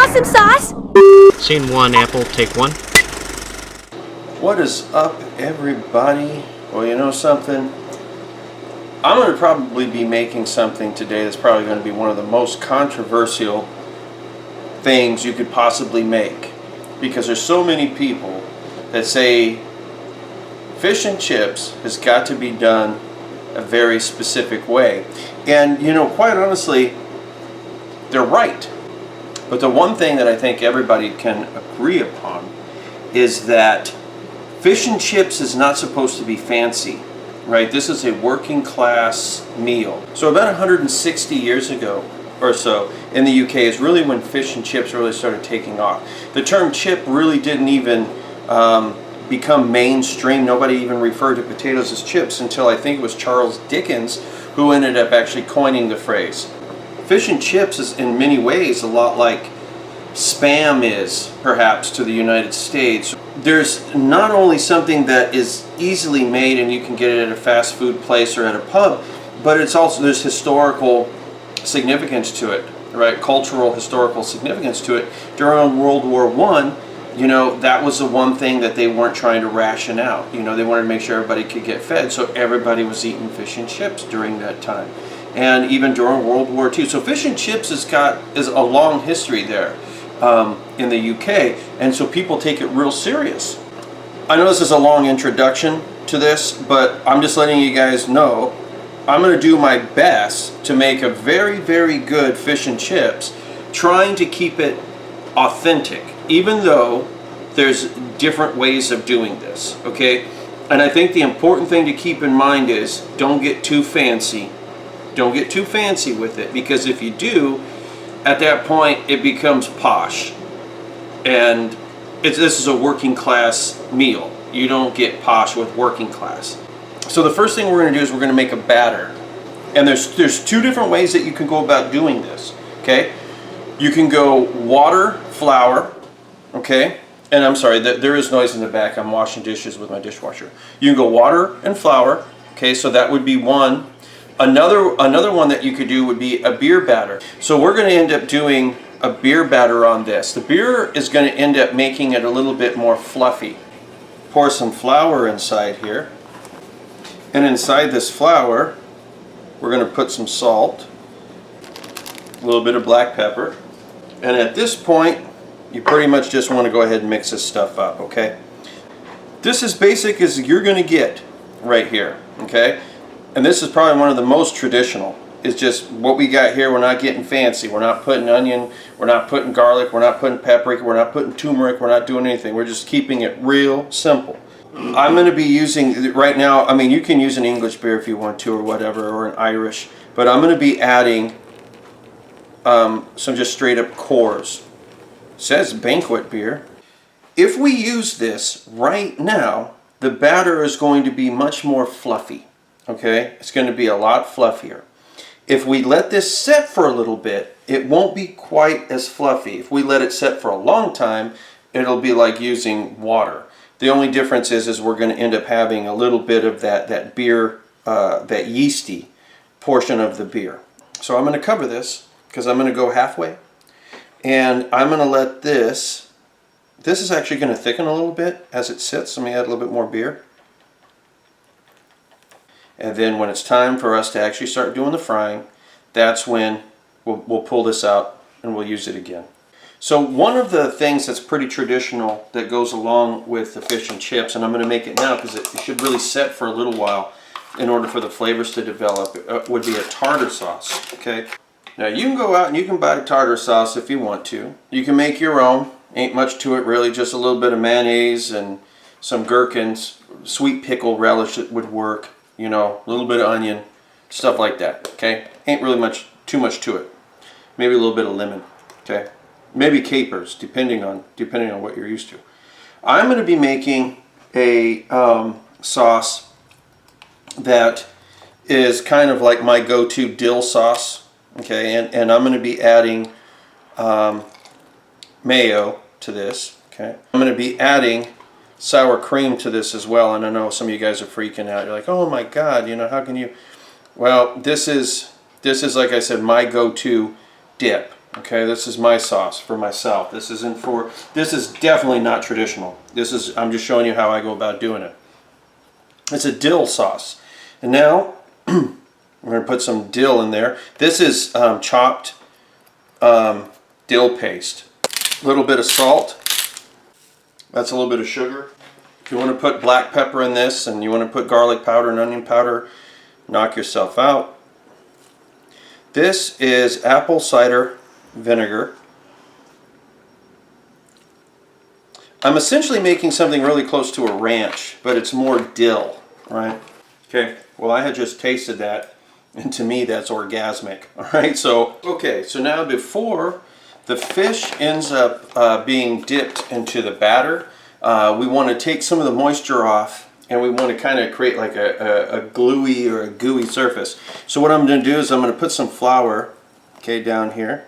want some sauce? Scene 1, Apple, take 1. What is up, everybody? Well, you know something? I'm going to probably be making something today that's probably going to be one of the most controversial things you could possibly make, because there's so many people that say fish and chips has got to be done a very specific way. And, you know, quite honestly, they're right. But the one thing that I think everybody can agree upon is that fish and chips is not supposed to be fancy, right? This is a working class meal. So about 160 years ago or so in the UK is really when fish and chips really started taking off. The term chip really didn't even become mainstream. Nobody even referred to potatoes as chips until I think it was Charles Dickens who ended up actually coining the phrase. Fish and chips is in many ways a lot like Spam is perhaps to the United States. There's not only something that is easily made and you can get it at a fast food place or at a pub, but it's also, there's historical significance to it, right? Cultural, historical significance to it. During World War I, you know, that was the one thing that they weren't trying to ration out. You know, they wanted to make sure everybody could get fed, so everybody was eating fish and chips during that time. And even during World War II. So fish and chips is a long history there in the UK, and so people take it real serious. I know this is a long introduction to this, but I'm just letting you guys know I'm going to do my best to make a very, very good fish and chips, trying to keep it authentic, even though there's different ways of doing this, okay? And I think the important thing to keep in mind is don't get too fancy. Don't get too fancy with it, because if you do, at that point it becomes posh. And this is a working class meal. You don't get posh with working class. So the first thing we're going to do is we're going to make a batter. And there's two different ways that you can go about doing this, okay? You can go water, flour, okay? And I'm sorry, there is noise in the back. I'm washing dishes with my dishwasher. You can go water and flour, okay? So that would be one. Another one that you could do would be a beer batter. So we're going to end up doing a beer batter on this. The beer is going to end up making it a little bit more fluffy. Pour some flour inside here. And inside this flour, we're going to put some salt, a little bit of black pepper. And at this point, you pretty much just want to go ahead and mix this stuff up, okay? This is basic as you're going to get right here, okay? And this is probably one of the most traditional. It's just what we got here. We're not getting fancy. We're not putting onion. We're not putting garlic. We're not putting paprika. We're not putting turmeric. We're not doing anything. We're just keeping it real simple. I'm going to be using, right now, I mean, you can use an English beer if you want to or whatever, or an Irish. But I'm going to be adding some just straight up Coors. It says banquet beer. If we use this right now, the batter is going to be much more fluffy. Okay, it's going to be a lot fluffier. If we let this set for a little bit, it won't be quite as fluffy. If we let it set for a long time, it'll be like using water. The only difference is we're going to end up having a little bit of that beer, that yeasty portion of the beer. So I'm going to cover this because I'm going to go halfway, and I'm going to let this is actually going to thicken a little bit as it sits. Let me add a little bit more beer. And then when it's time for us to actually start doing the frying, that's when we'll pull this out and we'll use it again. So one of the things that's pretty traditional that goes along with the fish and chips, and I'm going to make it now because it should really set for a little while in order for the flavors to develop, would be a tartar sauce, okay? Now you can go out and you can buy a tartar sauce if you want to. You can make your own. Ain't much to it really, just a little bit of mayonnaise and some gherkins, sweet pickle relish would work. You know, a little bit of onion, stuff like that, okay? Ain't really too much to it. Maybe a little bit of lemon, okay? Maybe capers, depending on what you're used to. I'm going to be making a sauce that is kind of like my go-to dill sauce, okay? And I'm going to be adding mayo to this, okay? I'm going to be adding sour cream to this as well, and I know some of you guys are freaking out. You're like, oh my god, you know, how can you? Well, this is like I said, my go-to dip, Okay, this is my sauce for myself. This is definitely not traditional. I'm just showing you how I go about doing it. It's a dill sauce. And now we're going to put some dill in there. This is chopped dill paste. A little bit of salt. That's a little bit of sugar. If you want to put black pepper in this and you want to put garlic powder and onion powder, knock yourself out. This is apple cider vinegar. I'm essentially making something really close to a ranch, but it's more dill, right? Okay, well I had just tasted that, and to me that's orgasmic, all right? So, okay, so now before the fish ends up being dipped into the batter, we want to take some of the moisture off, and we want to kind of create like a gluey or a gooey surface. So what I'm going to do is I'm going to put some flour, okay, down here.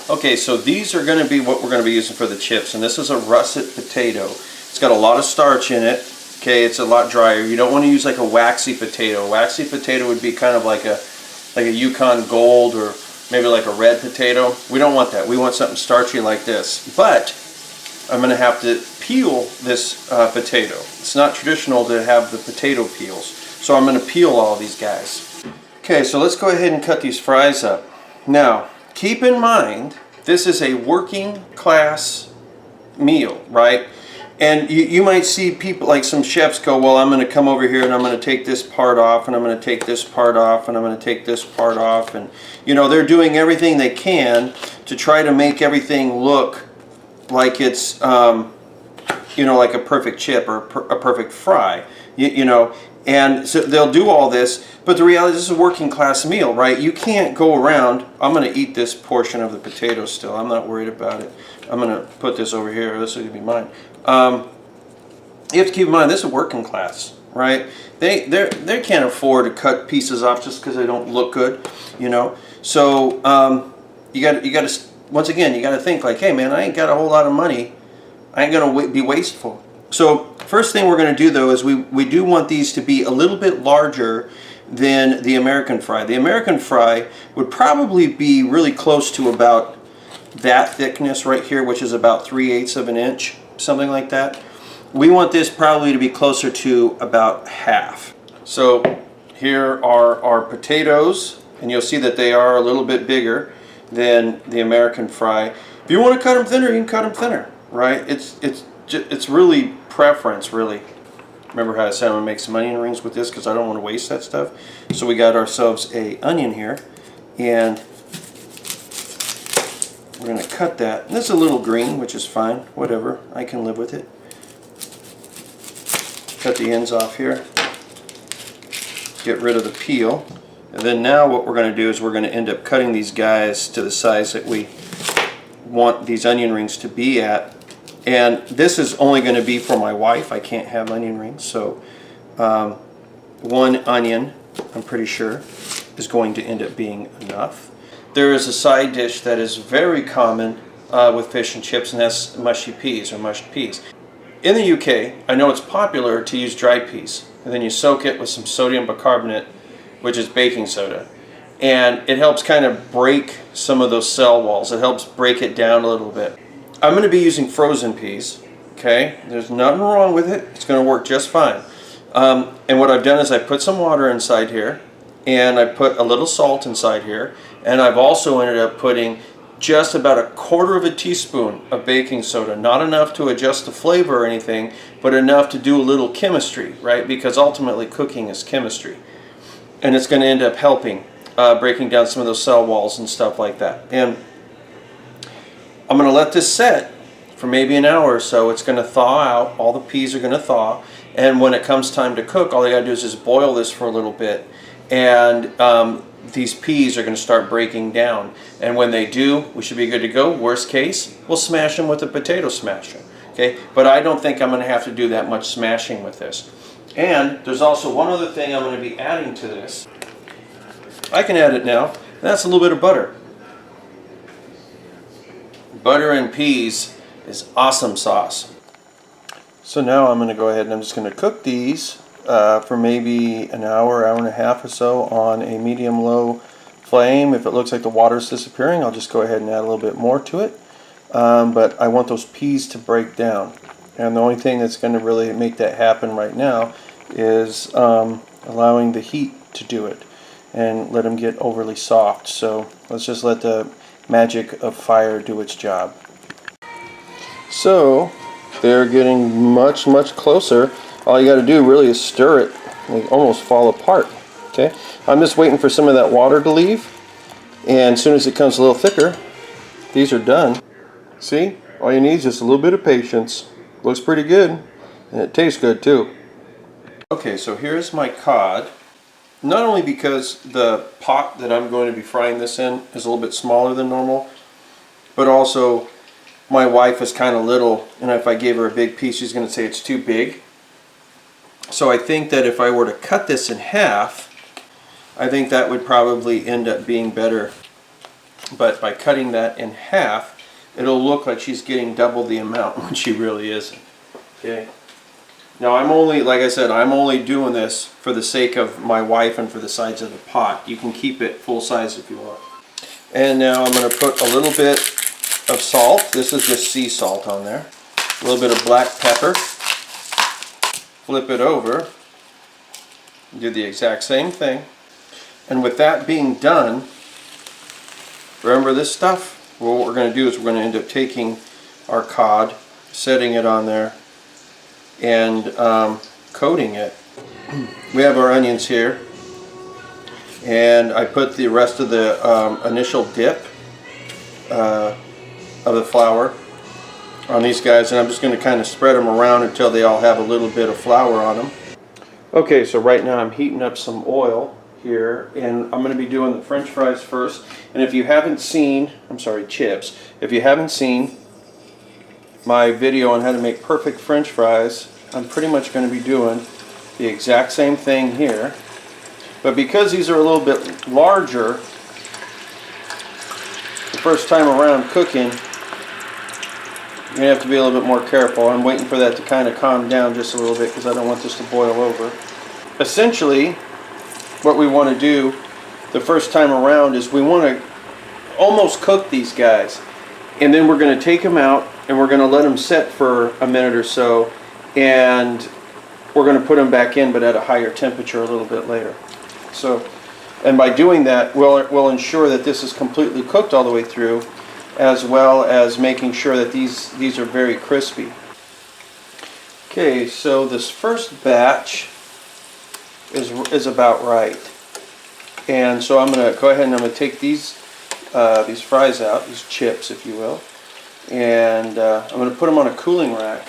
Okay, so these are going to be what we're going to be using for the chips, and this is a russet potato. It's got a lot of starch in it. Okay, it's a lot drier. You don't want to use like a waxy potato. A waxy potato would be kind of like a Yukon Gold or maybe like a red potato. We don't want that. We want something starchy like this. But I'm going to have to peel this potato. It's not traditional to have the potato peels, so I'm going to peel all these guys. Okay, so let's go ahead and cut these fries up. Now, keep in mind, this is a working class meal, right? And you might see people, like some chefs go, well, I'm going to come over here and I'm going to take this part off, and I'm going to take this part off, and I'm going to take this part off. And, you know, they're doing everything they can to try to make everything look like it's, you know, like a perfect chip or a perfect fry, you know. And so they'll do all this, but the reality is this is a working class meal, right? You can't go around, I'm going to eat this portion of the potato still. I'm not worried about it. I'm going to put this over here. This is going to be mine. You have to keep in mind, this is working class, right? They can't afford to cut pieces off just because they don't look good, you know. So you got to once again, you got to think like, hey man, I ain't got a whole lot of money. I ain't going to be wasteful. So first thing we're going to do though is we do want these to be a little bit larger than the American fry. The American fry would probably be really close to about that thickness right here, which is about 3/8 of an inch, something like that. We want this probably to be closer to about half. So here are our potatoes, and you'll see that they are a little bit bigger than the American fry. If you want to cut them thinner, you can cut them thinner, right? It's really preference, really. Remember how I said I'm gonna make some onion rings with this because I don't want to waste that stuff. So we got ourselves a onion here, and we're gonna cut that. And this is a little green, which is fine, whatever. I can live with it. Cut the ends off here. Get rid of the peel. And then now what we're going to do is we're going to end up cutting these guys to the size that we want these onion rings to be at. And this is only going to be for my wife. I can't have onion rings. So one onion, I'm pretty sure, is going to end up being enough. There is a side dish that is very common with fish and chips, and that's mushy peas or mushed peas. In the UK, I know it's popular to use dried peas, and then you soak it with some sodium bicarbonate, which is baking soda, and it helps kind of break some of those cell walls. It helps break it down a little bit. I'm going to be using frozen peas, okay? There's nothing wrong with it. It's going to work just fine. And what I've done is I put some water inside here, and I put a little salt inside here, and I've also ended up putting just about 1/4 teaspoon of baking soda. Not enough to adjust the flavor or anything, but enough to do a little chemistry, right? Because ultimately cooking is chemistry. And it's going to end up helping breaking down some of those cell walls and stuff like that. And I'm going to let this set for maybe an hour or so. It's going to thaw out. All the peas are going to thaw. And when it comes time to cook, all you got to do is just boil this for a little bit. And these peas are going to start breaking down. And when they do, we should be good to go. Worst case, we'll smash them with a potato smasher. Okay? But I don't think I'm going to have to do that much smashing with this. And there's also one other thing I'm going to be adding to this. I can add it now. And that's a little bit of butter. Butter and peas is awesome sauce. So now I'm going to go ahead and I'm just going to cook these for maybe an hour, hour and a half or so on a medium-low flame. If it looks like the water is disappearing, I'll just go ahead and add a little bit more to it. But I want those peas to break down. And the only thing that's going to really make that happen right now is allowing the heat to do it and let them get overly soft. So let's just let the magic of fire do its job. So they're getting much closer. All you got to do really is stir it. They almost fall apart. Okay, I'm just waiting for some of that water to leave, and as soon as it comes a little thicker, these are done. See, all you need is just a little bit of patience. Looks pretty good, and it tastes good too. Okay, so here's my cod. Not only because the pot that I'm going to be frying this in is a little bit smaller than normal, but also my wife is kind of little, and if I gave her a big piece, she's going to say it's too big. So I think that if I were to cut this in half, I think that would probably end up being better. But by cutting that in half, it'll look like she's getting double the amount when she really isn't. Okay. Now I'm only, like I said, I'm only doing this for the sake of my wife and for the size of the pot. You can keep it full size if you want. And now I'm going to put a little bit of salt. This is just sea salt on there. A little bit of black pepper. Flip it over. Do the exact same thing. And with that being done, remember this stuff? Well, what we're going to do is we're going to end up taking our cod, setting it on there, and coating it. We have our onions here, and I put the rest of the initial dip of the flour on these guys, and I'm just going to kind of spread them around until they all have a little bit of flour on them. Okay, so right now I'm heating up some oil here, and I'm going to be doing the French fries first. And if you haven't seen, chips, if you haven't seen my video on how to make perfect French fries, I'm pretty much going to be doing the exact same thing here. But because these are a little bit larger, the first time around cooking, you're going to have to be a little bit more careful. I'm waiting for that to kind of calm down just a little bit because I don't want this to boil over. Essentially, what we want to do the first time around is we want to almost cook these guys. And then we're going to take them out and we're going to let them set for a minute or so. And we're going to put them back in, but at a higher temperature a little bit later. So, and by doing that, we'll ensure that this is completely cooked all the way through, as well as making sure that these are very crispy. Okay, so this first batch is about right, and so I'm going to go ahead and I'm going to take these fries out, these chips, if you will, and I'm going to put them on a cooling rack,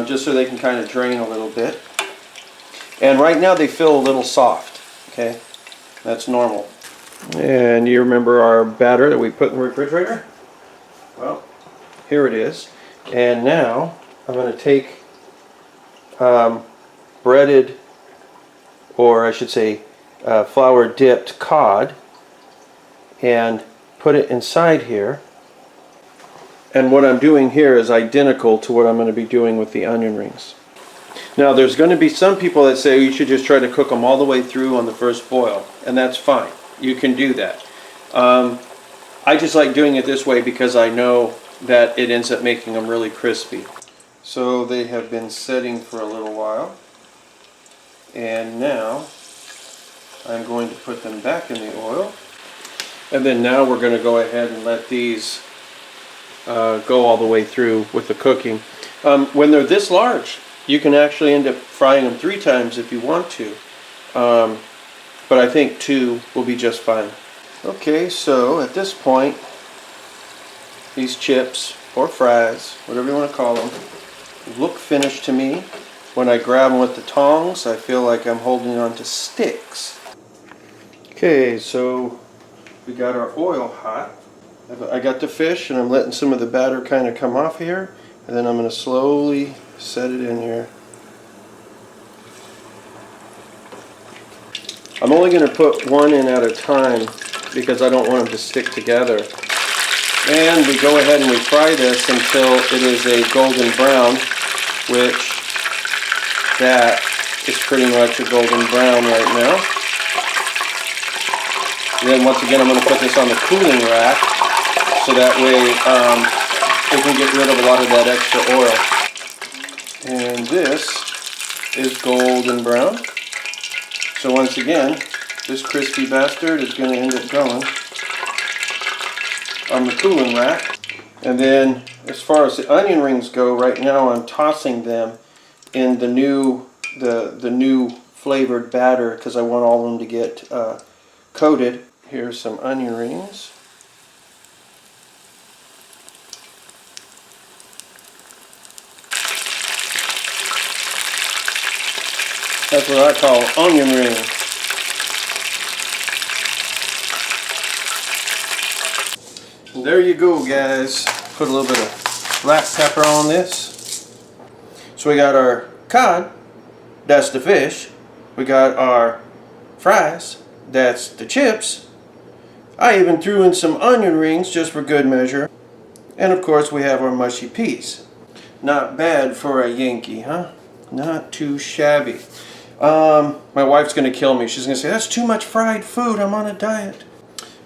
just so they can kind of drain a little bit. And right now they feel a little soft. Okay, that's normal. And you remember our batter that we put in the refrigerator? Well, here it is. And now I'm going to take breaded, or I should say flour dipped cod, and put it inside here. And what I'm doing here is identical to what I'm going to be doing with the onion rings. Now there's going to be some people that say you should just try to cook them all the way through on the first boil, and that's fine. You can do that. I just like doing it this way because I know that it ends up making them really crispy. So they have been setting for a little while, and now I'm going to put them back in the oil. And then now we're going to go ahead and let these go all the way through with the cooking. When they're this large, you can actually end up frying them 3 times if you want to. But I think 2 will be just fine. Okay, so at this point, these chips, or fries, whatever you want to call them, look finished to me. When I grab them with the tongs, I feel like I'm holding on to sticks. Okay, so we got our oil hot. I got the fish, and I'm letting some of the batter kind of come off here, and then I'm going to slowly set it in here. I'm only going to put one in at a time because I don't want them to stick together. And we go ahead and we fry this until it is a golden brown, which that is pretty much a golden brown right now. And then once again, I'm going to put this on the cooling rack so that way it can get rid of a lot of that extra oil. And this is golden brown. So once again, this crispy bastard is going to end up going on the cooling rack. And then as far as the onion rings go, right now I'm tossing them in the new flavored batter because I want all of them to get coated. Here's some onion rings. That's what I call onion rings. And there you go, guys. Put a little bit of black pepper on this. So we got our cod, that's the fish. We got our fries, that's the chips. I even threw in some onion rings just for good measure. And of course we have our mushy peas. Not bad for a Yankee, huh? Not too shabby. My wife's going to kill me. She's going to say, that's too much fried food. I'm on a diet.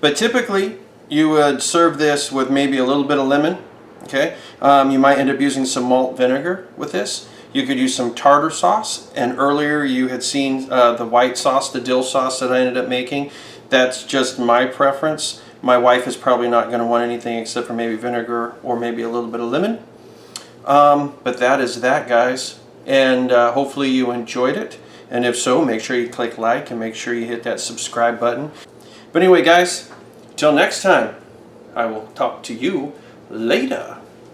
But typically, you would serve this with maybe a little bit of lemon. Okay. You might end up using some malt vinegar with this. You could use some tartar sauce. And earlier you had seen the white sauce, the dill sauce that I ended up making. That's just my preference. My wife is probably not going to want anything except for maybe vinegar or maybe a little bit of lemon. But that is that, guys. And hopefully you enjoyed it. And if so, make sure you click like and make sure you hit that subscribe button. But anyway, guys, till next time, I will talk to you later.